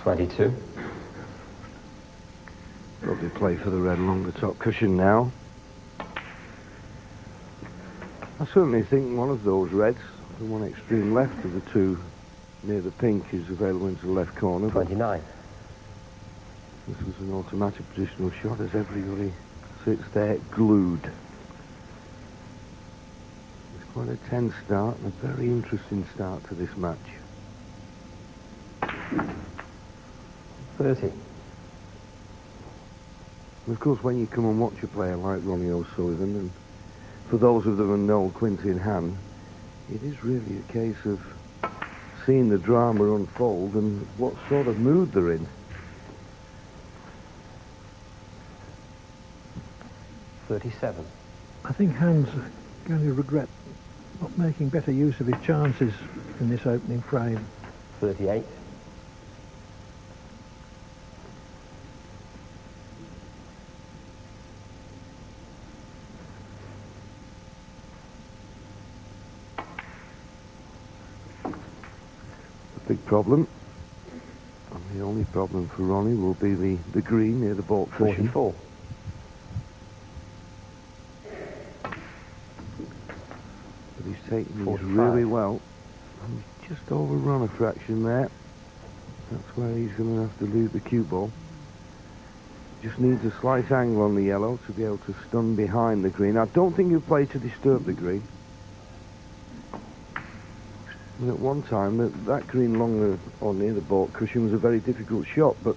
22. Lovely play for the red along the top cushion now. I certainly think one of those reds, the one extreme left of the two near the pink, is available into the left corner. 29. This was an automatic positional shot as everybody sits there glued. It's quite a tense start and a very interesting start to this match. 30. And of course, when you come and watch a player like Ronnie O'Sullivan, and for those of them who know Quinten Hann, it is really a case of seeing the drama unfold and what sort of mood they're in. 37. I think Hann's going to regret not making better use of his chances in this opening frame. 38. Big problem. And the only problem for Ronnie will be the green near the baulk cushion. 44. But he's taking these really well. And he's just overrun a fraction there. That's where he's going to have to leave the cue ball. Just needs a slight angle on the yellow to be able to stun behind the green. I don't think he'll play to disturb the green. And at one time, that green along or near the baulk cushion was a very difficult shot, but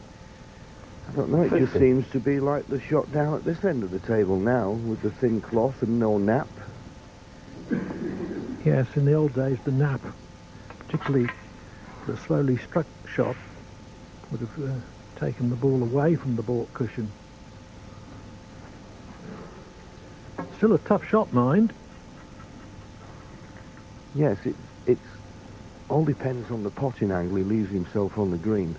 I don't know, it 50. just seems to be like the shot down at this end of the table now, with the thin cloth and no nap. Yes, in the old days, the nap, particularly for a slowly struck shot, would have taken the ball away from the baulk cushion. Still a tough shot, mind. Yes, it's all depends on the potting angle he leaves himself on the green.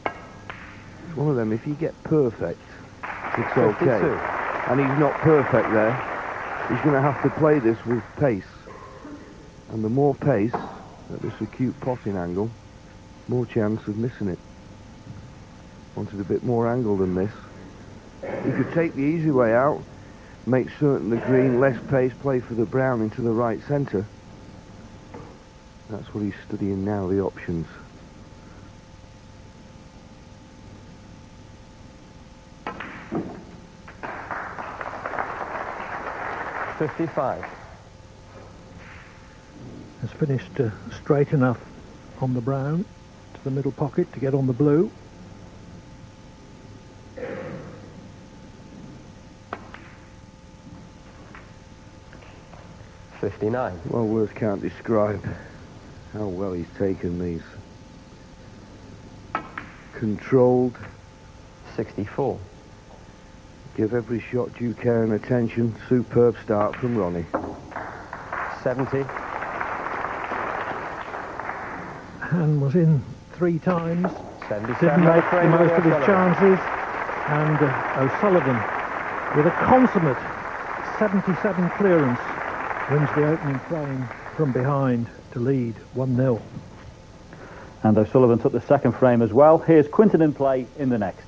It's one of them, if you get perfect, it's okay. 52. And he's not perfect there. He's going to have to play this with pace. And the more pace at this acute potting angle, more chance of missing it. Wanted a bit more angle than this. He could take the easy way out, make certain the green, less pace, play for the brown into the right centre. That's what he's studying now, the options. $55. Has finished straight enough on the brown to the middle pocket to get on the blue. $59. Well, words can't describe how well he's taken these. Controlled. 64. Give every shot due care and attention. Superb start from Ronnie. 70. Hann was in 3 times. 77. Didn't make the most of his chances. And O'Sullivan, with a consummate 77 clearance, wins the opening frame from behind to lead 1-0. And O'Sullivan took the second frame as well. Here's Quinten in play in the next.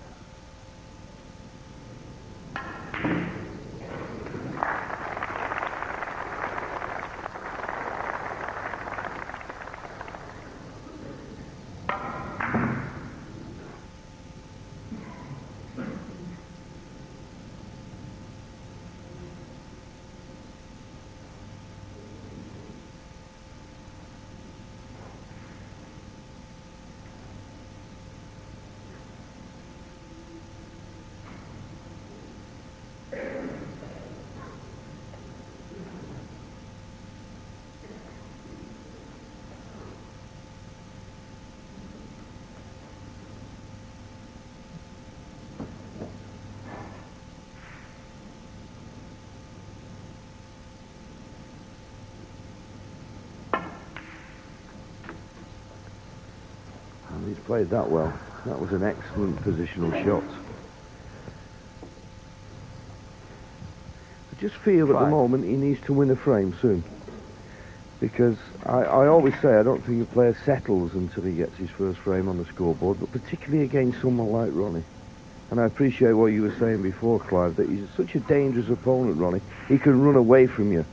He's played that well. That was an excellent positional shot. I just feel at the moment he needs to win a frame soon. because I always say I don't think a player settles until he gets his first frame on the scoreboard, but particularly against someone like Ronnie. And I appreciate what you were saying before, Clive, that he's such a dangerous opponent, Ronnie. He can run away from you.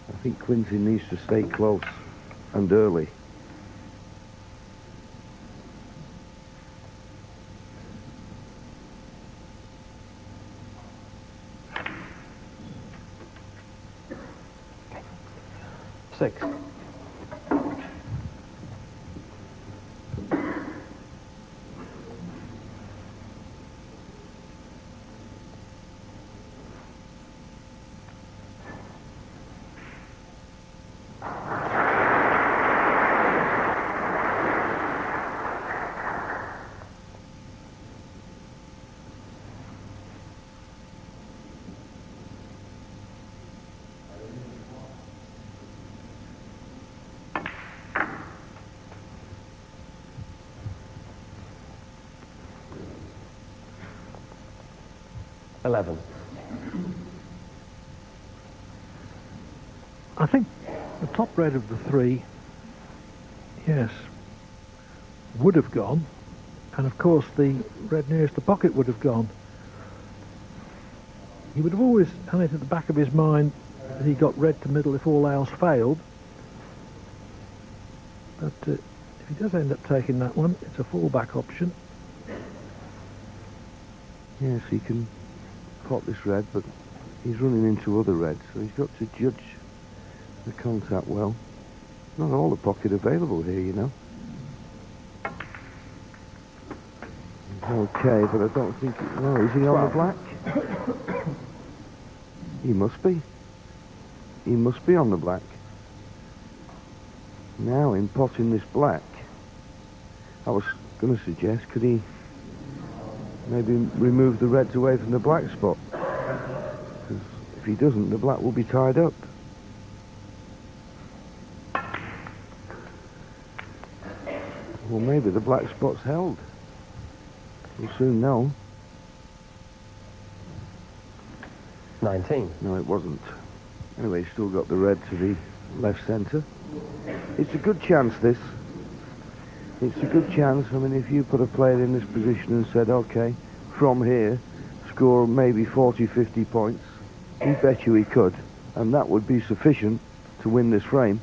I think Quinten needs to stay close and early. Six. $11. I think the top red of the three, yes, would have gone, and of course the red nearest the pocket would have gone. He would have always had it at the back of his mind that he got red to middle if all else failed. But if he does end up taking that one, it's a fallback option. Yes, he can pot this red, but he's running into other reds, so he's got to judge the contact well. Not all the pocket available here, you know. Okay, but I don't think... No, is he on the black? He must be. He must be on the black. Now, in potting this black, I was going to suggest, could he maybe remove the reds away from the black spot? Because if he doesn't, the black will be tied up. Well, maybe the black spot's held. We'll soon know. 19. No, it wasn't. Anyway, he's still got the red to the left centre. It's a good chance, this. It's a good chance. I mean, if you put a player in this position and said, OK, from here, score maybe 40, 50 points, he bet you he could, and that would be sufficient to win this frame.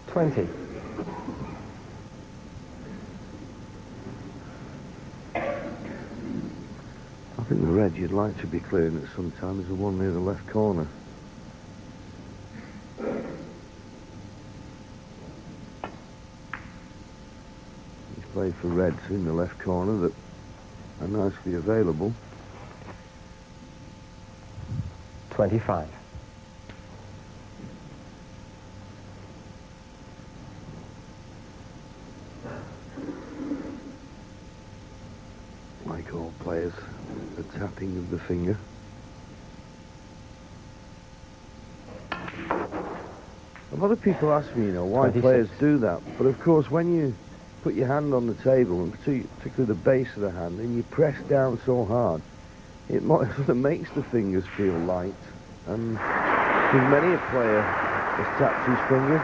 $20. I think the red you'd like to be clearing at some time is the one near the left corner. He's played for reds in the left corner that are nicely available. 25. Like all players, the tapping of the finger. A lot of people ask me, you know, why 26. players do that. But of course, when you put your hand on the table, and particularly the base of the hand, and you press down so hard, it sort of makes the fingers feel light. And there's many a player has tapped his finger.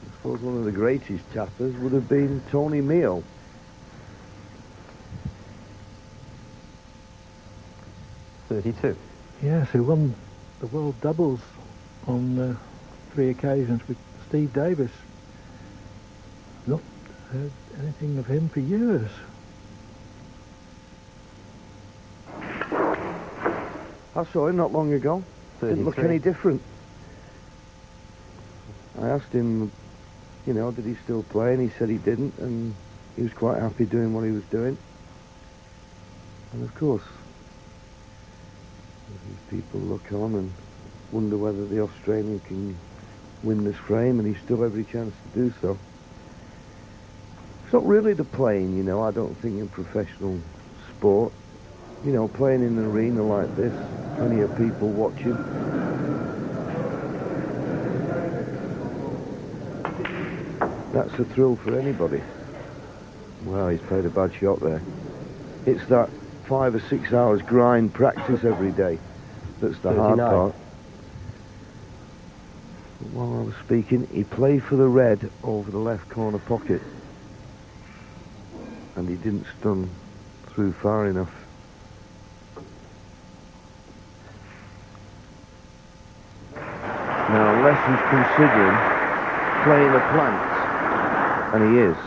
I suppose one of the greatest tappers would have been Tony Meo. $32. Yes, who won the world doubles on 3 occasions with Steve Davis. Not heard anything of him for years. I saw him not long ago. Didn't look 33. any different. I asked him, you know, did he still play, and he said he didn't, and he was quite happy doing what he was doing. And of course, these people look on and wonder whether the Australian can win this frame, and he's still every chance to do so. It's not really the playing, you know, I don't think, in professional sport. You know, playing in an arena like this, plenty of people watching. That's a thrill for anybody. Well, he's played a bad shot there. It's that 5 or 6 hours grind practice every day that's the hard 39. part. While I was speaking, he played for the red over the left corner pocket. And he didn't stun through far enough. Now, unless he's considering playing a plant, and he is.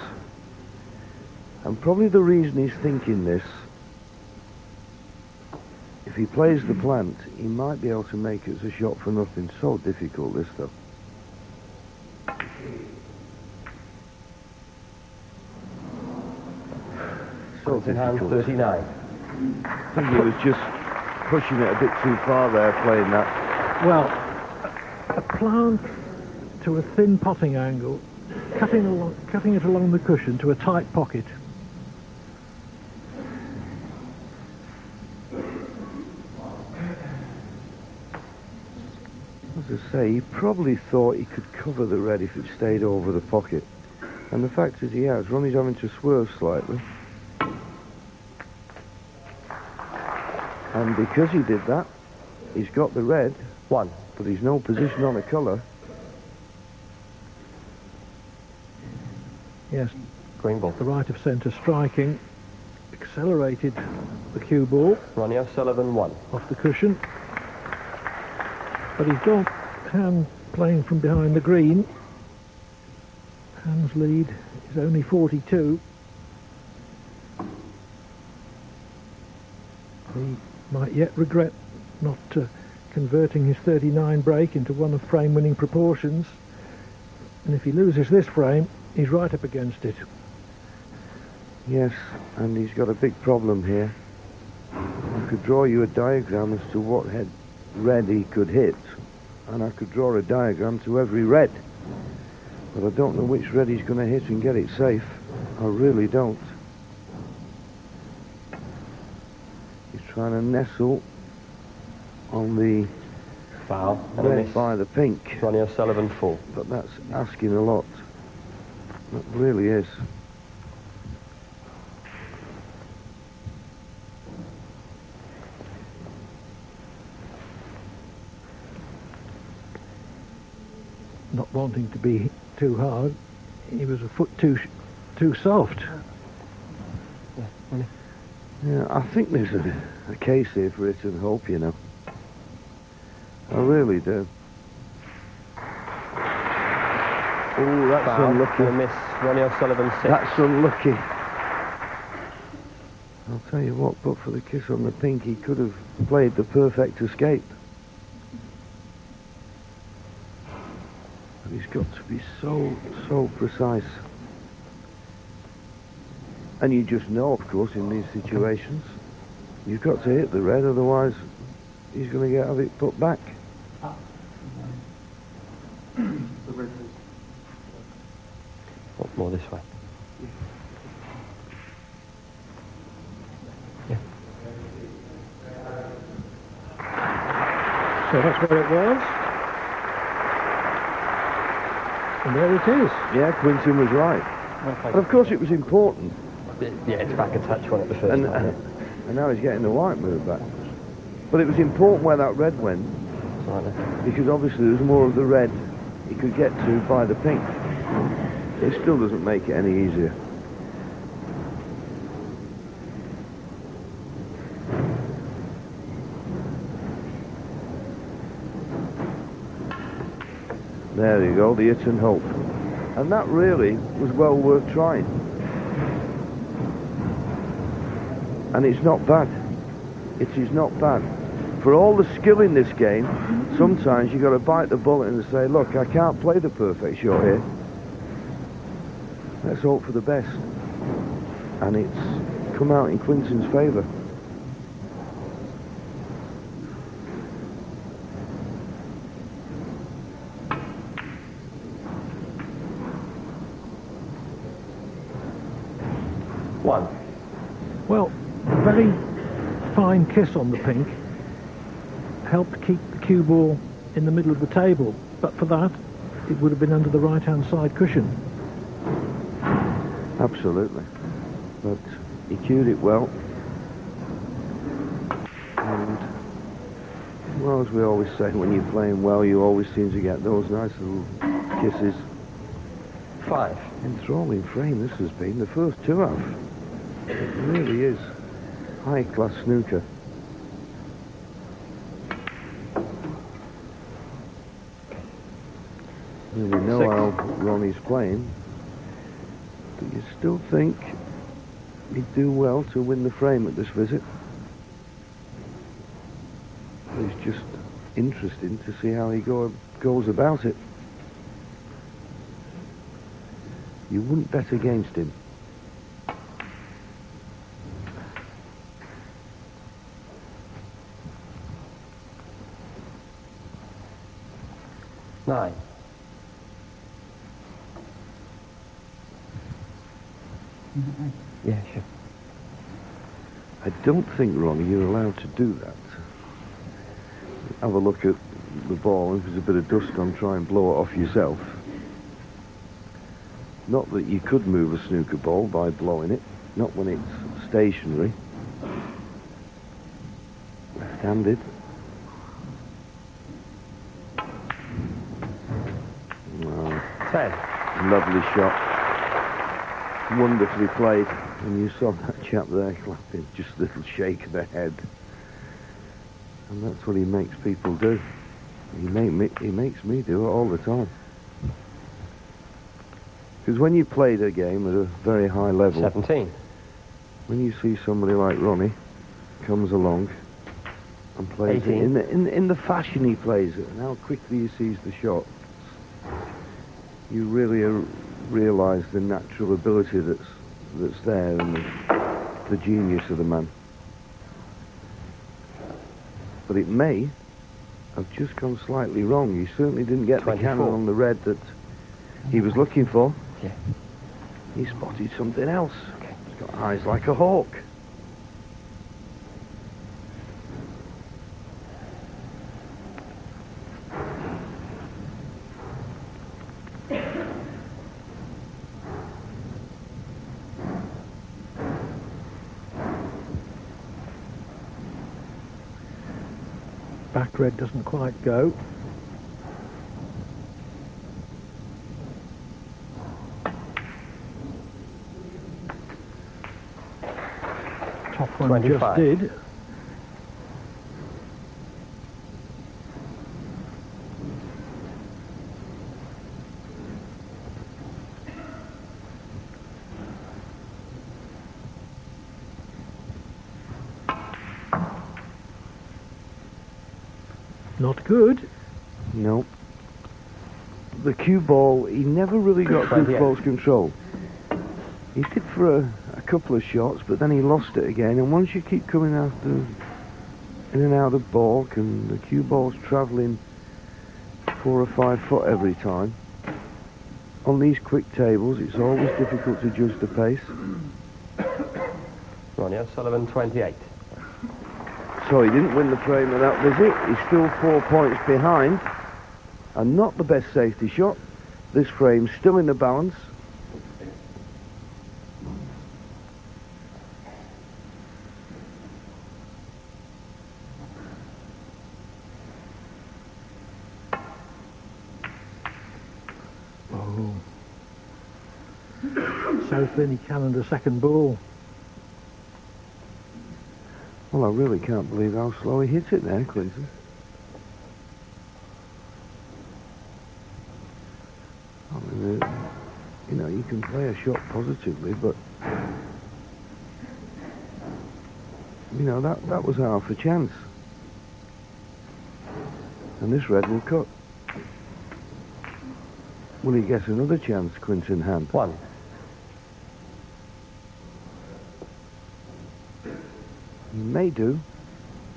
And probably the reason he's thinking this, if he plays the plant, he might be able to make it as a shot for nothing. So difficult, this stuff. So Hann, difficult. 39. I think he was just pushing it a bit too far there, playing that. Well, a plant to a thin potting angle, cutting it along the cushion to a tight pocket. As I say, he probably thought he could cover the red if it stayed over the pocket. And the fact is he has. Ronnie's having to swerve slightly. And because he did that, he's got the red, 1. but he's no position on a colour. Yes, Green ball. the right of centre striking accelerated the cue ball Ronnie O'Sullivan, 1. off the cushion. But he's got Hann playing from behind the green. Hann's lead is only 42. He might yet regret not converting his 39 break into one of frame-winning proportions. And if he loses this frame, he's right up against it. Yes, and he's got a big problem here. I could draw you a diagram as to what red he could hit, and I could draw a diagram to every red. But I don't know which red he's going to hit and get it safe. I really don't. He's trying to nestle on the Foul. And a red miss. by the pink. Ronnie O'Sullivan, 4. But that's asking a lot. That really is. Not wanting to be too hard, he was a foot too soft. Yeah, I think there's a case here for it and hope, you know. I really do. Oh, that's Foul. unlucky. And a miss. Ronnie O'Sullivan, 6. That's unlucky. I'll tell you what, but for the kiss on the pink, he could have played the perfect escape. But he's got to be so precise. And you just know, of course, in these situations, you've got to hit the red, otherwise he's going to have it put back. More this way. Yeah. So that's where it was. And there it is. Yeah, Quinten was right. And of course it was important. Yeah, it's back a touch on it the first And, time. and now he's getting the white move back. But it was important where that red went, Right there. because obviously there's more of the red he could get to by the pink. It still doesn't make it any easier. There you go, the hit and hope. And that really was well worth trying. And it's not bad. It is not bad. For all the skill in this game, sometimes you've got to bite the bullet and say, look, I can't play the perfect shot here. Let's hope for the best. And it's come out in Quinten's favour. One. Well, a very fine kiss on the pink helped keep the cue ball in the middle of the table. But for that, it would have been under the right-hand side cushion. Absolutely. But he cued it well. And, well, as we always say, when you're playing well, you always seem to get those nice little kisses. 5. Enthralling frame this has been. The first two have. It really is high-class snooker. We know 6. how Ronnie's playing, but you still think he'd do well to win the frame at this visit. It's just interesting to see how he goes about it. You wouldn't bet against him. Nine. Yeah, sure. I don't think, Ronnie, you're allowed to do that. Have a look at the ball. If there's a bit of dust on, try and blow it off yourself. Not that you could move a snooker ball by blowing it. Not when it's stationary. Left-handed. Oh, 10. lovely shot. Wonderfully played. And you saw that chap there clapping, just a little shake of the head. And that's what he makes people do. He makes me do it all the time. Because when you played a game at a very high level, 17. when you see somebody like Ronnie comes along and plays 18. it in the fashion he plays it and how quickly he sees the shot, you really realise the natural ability that's there and the genius of the man. But it may have just gone slightly wrong. He certainly didn't get 24. the cannon on the red that he was looking for. Yeah. He spotted something else. Okay. He's got eyes like a hawk. Back red doesn't quite go. Top one 25. just did. Not good. No. The cue ball, he never really got good 28. false control. He did for a couple of shots, but then he lost it again. And once you keep coming after in and out of balk, and the cue ball's travelling 4 or 5 foot every time, on these quick tables, it's always difficult to judge the pace. Ronnie O'Sullivan, 28. So he didn't win the frame of that visit. He's still 4 points behind. And not the best safety shot. This frame's still in the balance. Oh. So thin he cannoned a second ball. Well, I really can't believe how slow he hit it there, Quinten. I mean, you know, you can play a shot positively, but you know, that was half a chance. And this red will cut. Will he get another chance, Quinten Hann? 1. He may do,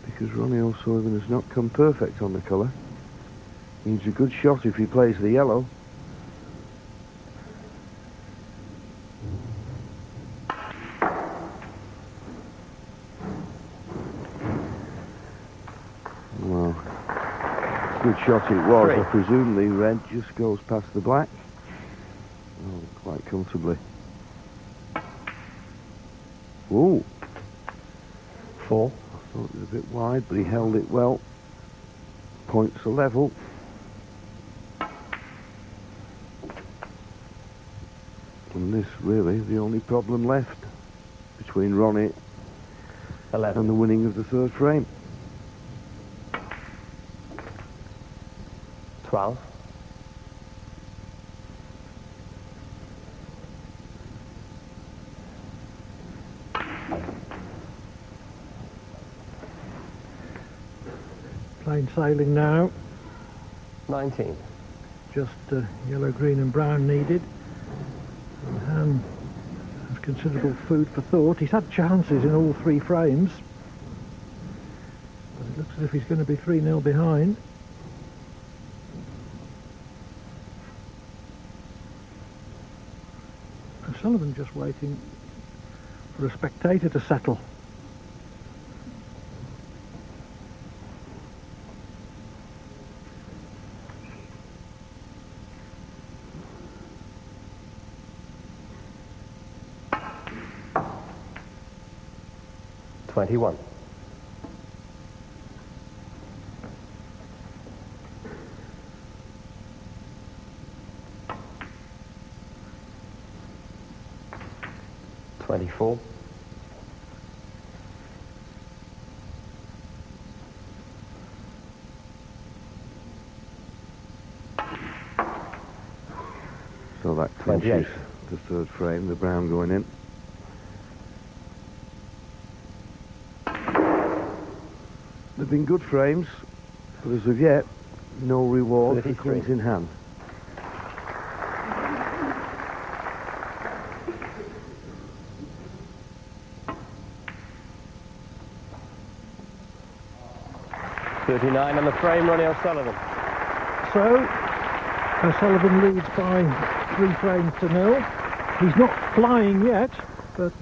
because Ronnie O'Sullivan has not come perfect on the colour. Needs a good shot if he plays the yellow. Well, good shot it was. 3. I presume the red just goes past the black. Oh, quite comfortably. Ooh. 4. I thought it was a bit wide, but he held it well. Points are level. And this really the only problem left between Ronnie 11. and the winning of the third frame. 12. Plain sailing now. 19. Just yellow, green and brown needed. And Hann has considerable food for thought. He's had chances in all 3 frames. But it looks as if he's going to be 3-0 behind. O'Sullivan just waiting for a spectator to settle. $21. $24. So that 28. clinches the third frame, the brown going in. They've been good frames, but as of yet, no reward for 33. Quinten Hann. $39 on the frame, Ronnie O'Sullivan. So, O'Sullivan leads by 3 frames to 0. He's not flying yet, but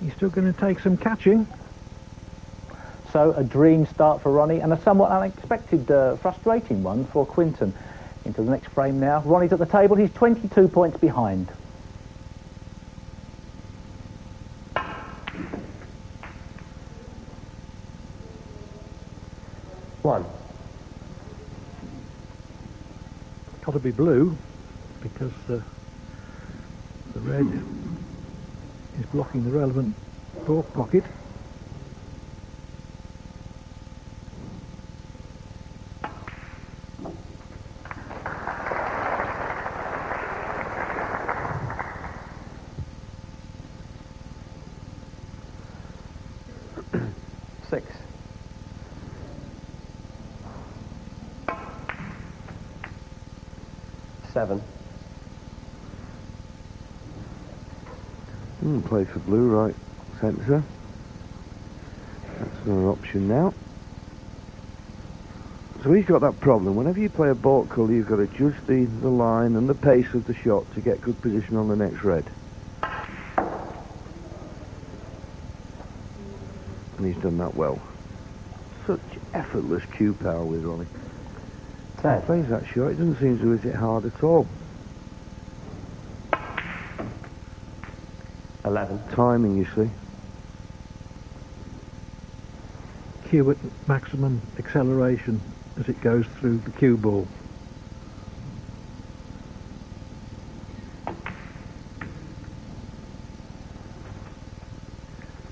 he's still going to take some catching. So a dream start for Ronnie and a somewhat unexpected, frustrating one for Quinten. Into the next frame now. Ronnie's at the table. He's 22 points behind. One. Got to be blue because the red is blocking the relevant fork pocket. Six. Seven. Play for blue, right centre. That's another option now. So he's got that problem. Whenever you play a baulk colour, you've got to adjust the line and the pace of the shot to get good position on the next red. And he's done that well. Such effortless cue power with Ronnie. 10. He plays that shot, it doesn't seem to hit it hard at all. 11. Timing, you see. Cue at maximum acceleration as it goes through the cue ball.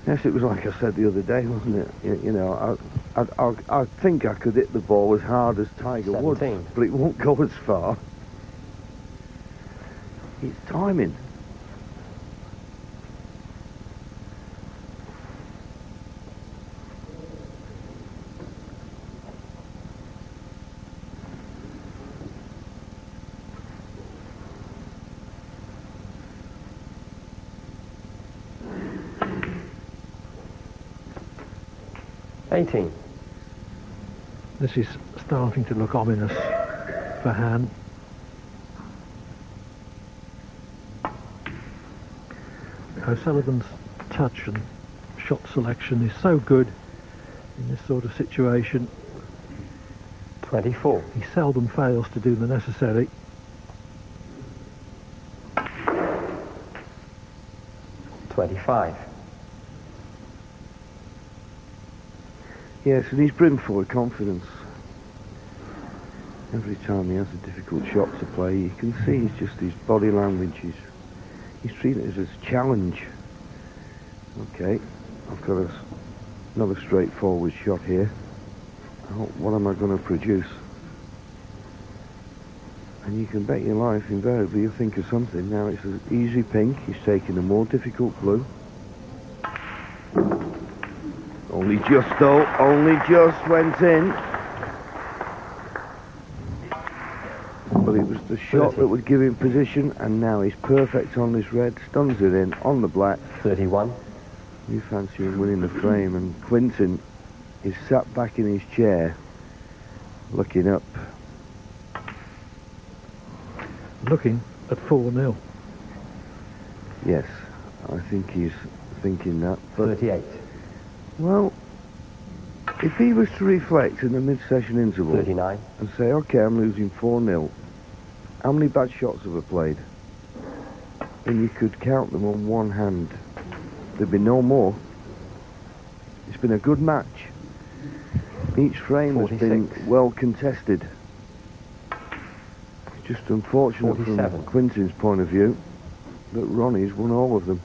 Yes, it was like I said the other day, wasn't it? You know, I think I could hit the ball as hard as Tiger would, 17. but it won't go as far. It's timing. $18. This is starting to look ominous for Hann. O'Sullivan's touch and shot selection is so good in this sort of situation. 24. He seldom fails to do the necessary. $25. Yes, and he's brimful of confidence. Every time he has a difficult shot to play, you can see it's just his body language. He's treating it as a challenge. Okay, I've got another straightforward shot here. Oh, what am I going to produce? And you can bet your life, invariably, you'll think of something. Now it's an easy pink. He's taking a more difficult blue. Only just, though. Only just went in. But it was the shot that would give him position, and now he's perfect on this red. Stuns it in on the black. 31. You fancy him winning the frame, and Quinten is sat back in his chair, looking up. Looking at 4-0. Yes, I think he's thinking that. But 38. well, if he was to reflect in the mid-session interval 39. and say, okay, I'm losing 4-0, how many bad shots have I played? And you could count them on one hand. There'd be no more. It's been a good match. Each frame 46. has been well contested. It's just unfortunate 47. from Quinten's point of view that Ronnie's won all of them.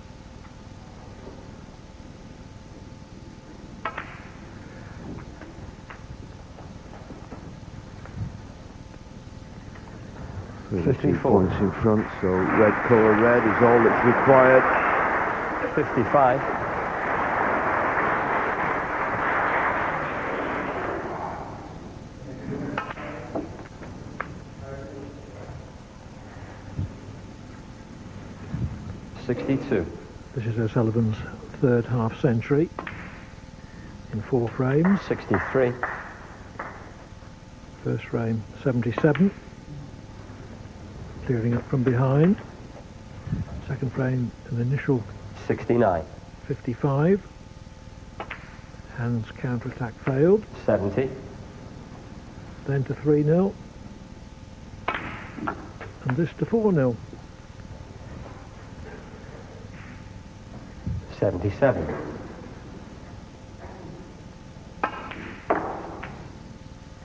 $54 points in front, so red colour red is all that's required. 55. $62. This is O'Sullivan's third half century in 4 frames. 63. First frame 77, clearing up from behind. Second frame an initial 69. 55. Hann's counter-attack failed. 70. Then to 3-0. And this to 4-0. 77.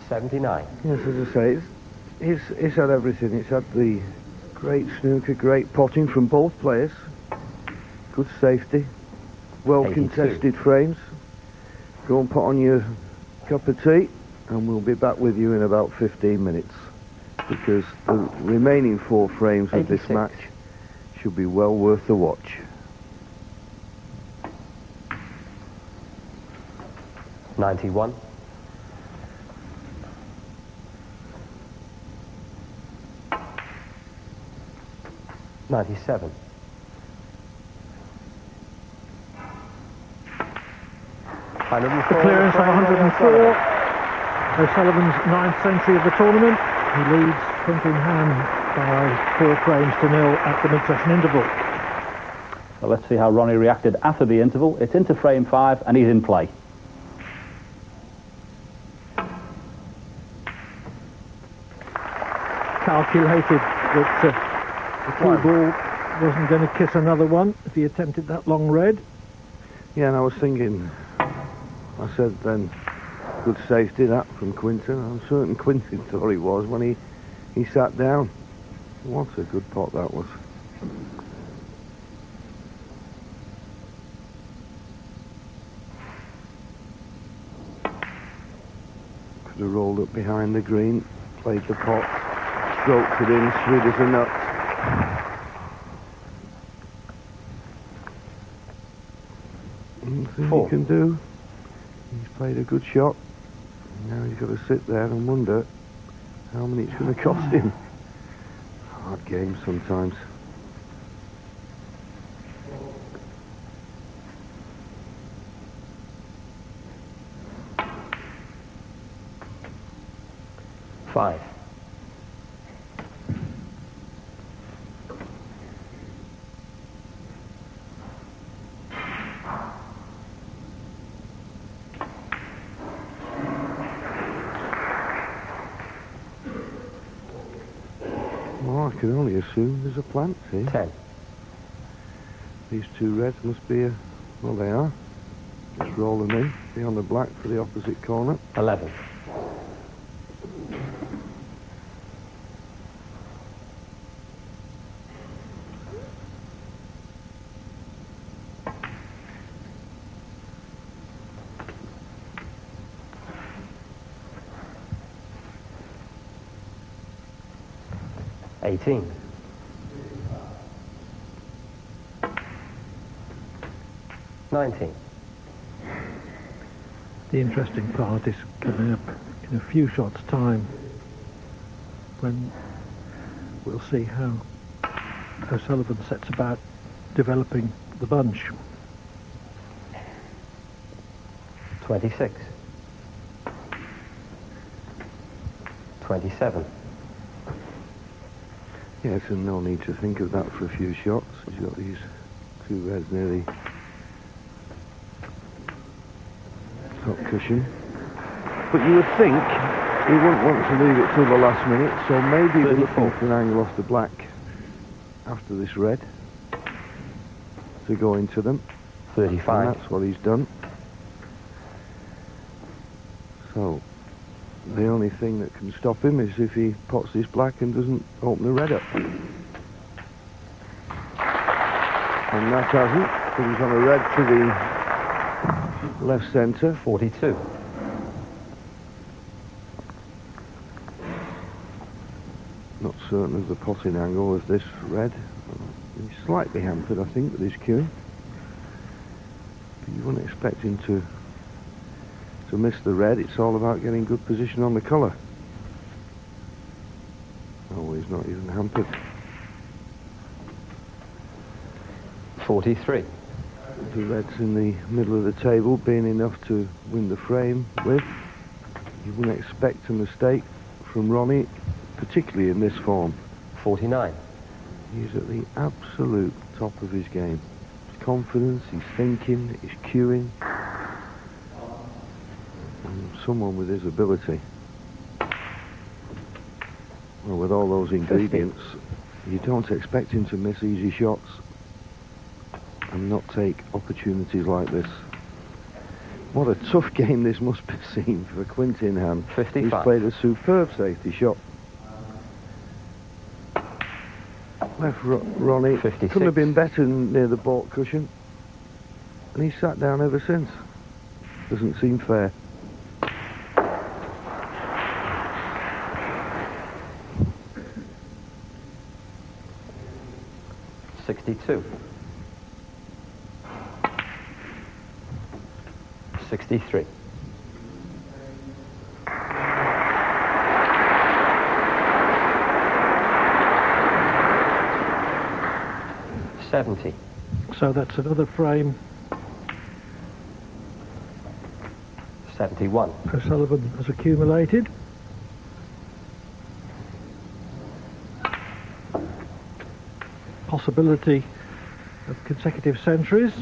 79. Yes, as I say, it's had everything. It's had the great snooker, great potting from both players, good safety, well 82. contested frames. Go and put on your cup of tea, and we'll be back with you in about 15 minutes, because the remaining 4 frames of this 86. match should be well worth the watch. 91. 97. 104. The clearance of 104. O'Sullivan's 9th century of the tournament. He leads Quinten Hann by 4 frames to 0 at the mid-session interval. Well, let's see how Ronnie reacted after the interval. It's into frame 5 and he's in play. Calculated that the cue ball wasn't going to kiss another one if he attempted that long red. Yeah, and I was thinking, I said then, good safety that from Quinten. I'm certain Quinten thought he was when he sat down. What a good pot that was. Could have rolled up behind the green, played the pot, stroked it in, sweet as a nut. Anything he can do. He's played a good shot. Now he's got to sit there and wonder how many it's going to cost him. Hard game sometimes. Five. Well, I can only assume there's a plant here. 10. These 2 reds must be well, they are. Just roll them in, beyond the black for the opposite corner. 11. $18. 19. The interesting part is coming up in a few shots' time, when we'll see how O'Sullivan sets about developing the bunch. 26. 27. Yes, and no need to think of that for a few shots. He's got these two reds near the top cushion. But you would think he wouldn't want to leave it till the last minute, so maybe we're looking for an angle off the black after this red to go into them. 35. And that's what he's done. So the only thing that can stop him is if he pots this black and doesn't open the red up. And that hasn't. Comes on a red to the left centre. 42. Not certain of the potting angle of this red. He's slightly hampered, I think, with his cueing. But you wouldn't expect him to miss the red. It's all about getting good position on the colour. Oh, he's not even hampered. 43. The red's in the middle of the table, being enough to win the frame with. You wouldn't expect a mistake from Ronnie, particularly in this form. 49. He's at the absolute top of his game. His confidence, his thinking, his cueing. And someone with his ability. Well, with all those ingredients, 50. You don't expect him to miss easy shots and not take opportunities like this. What a tough game this must be seen for Quinten Hann. 55. He's played a superb safety shot. Left Ronnie 56. couldn't have been better near the baulk cushion, and he's sat down ever since. Doesn't seem fair. $62. 63. 70. So that's another frame. 71. O'Sullivan has accumulated. Possibility of consecutive centuries.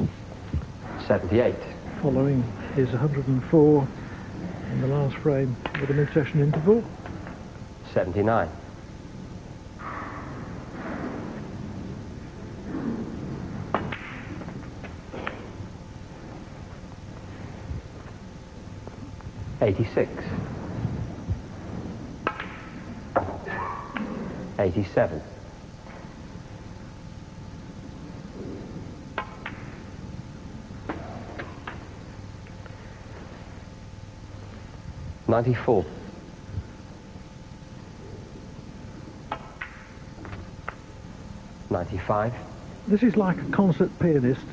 78. Following his 104 in the last frame with a mid-session interval. 79. 86. 87. 94. 95. This is like a concert pianist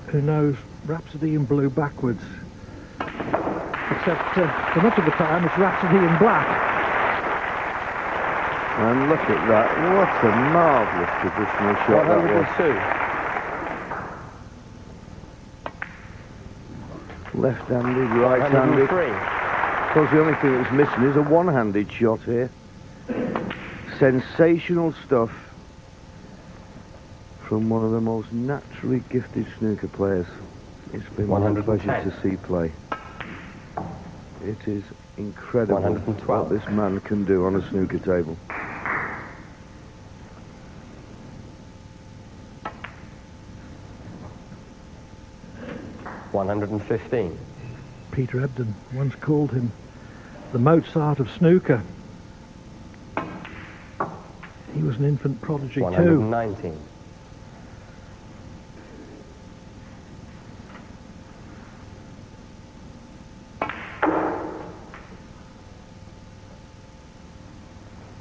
who knows Rhapsody in Blue backwards. Except for much of the time it's Rhapsody in Black. And look at that. What a marvellous traditional shot that was. 102. Left-handed, right-handed. 103. Of course, the only thing that's missing is a one-handed shot here. Sensational stuff from one of the most naturally gifted snooker players. It's been a pleasure to see play. It is incredible what this man can do on a snooker table. 115. Peter Ebden once called him the Mozart of snooker. He was an infant prodigy too. 119.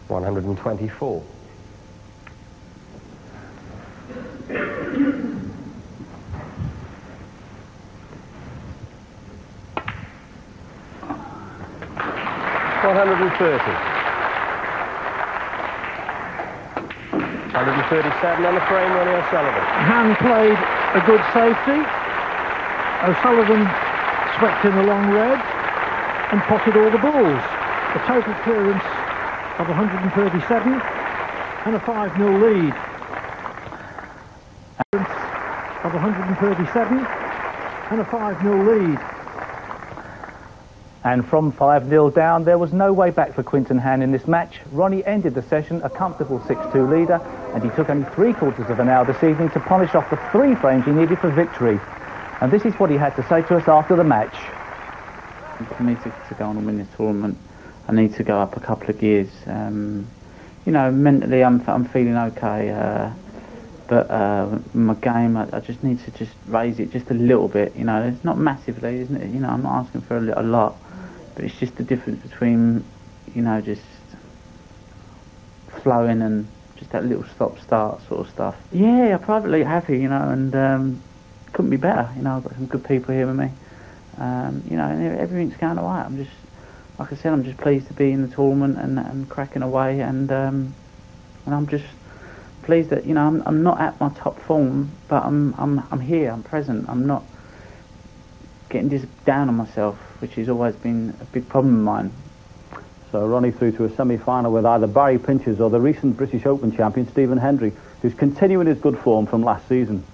124. 130. 137 on the frame, Ronnie O'Sullivan. Hann played a good safety. O'Sullivan swept in the long red and potted all the balls. A total clearance of 137 and a 5-0 lead. Of 137 and a 5-0 lead. And from 5-0 down, there was no way back for Quinten Hann in this match. Ronnie ended the session a comfortable 6-2 leader, and he took only 3/4 of an hour this evening to polish off the 3 frames he needed for victory. And this is what he had to say to us after the match. For me to go on and win this tournament, I need to go up a couple of gears. You know, mentally I'm feeling okay, but my game, I just need to just raise it just a little bit. You know, it's not massively, isn't it? You know, I'm not asking for a lot, but it's just the difference between, you know, just flowing and just that little stop-start sort of stuff. Yeah, I'm privately happy, you know, and couldn't be better. You know, I've got some good people here with me. You know, everything's going all right. I'm just, like I said, I'm just pleased to be in the tournament and cracking away, and I'm just pleased that, you know, I'm not at my top form, but I'm here, I'm present. I'm not getting just down on myself, which has always been a big problem of mine. So Ronnie through to a semi-final with either Barry Pinchers or the recent British Open champion Stephen Hendry, who's continuing his good form from last season.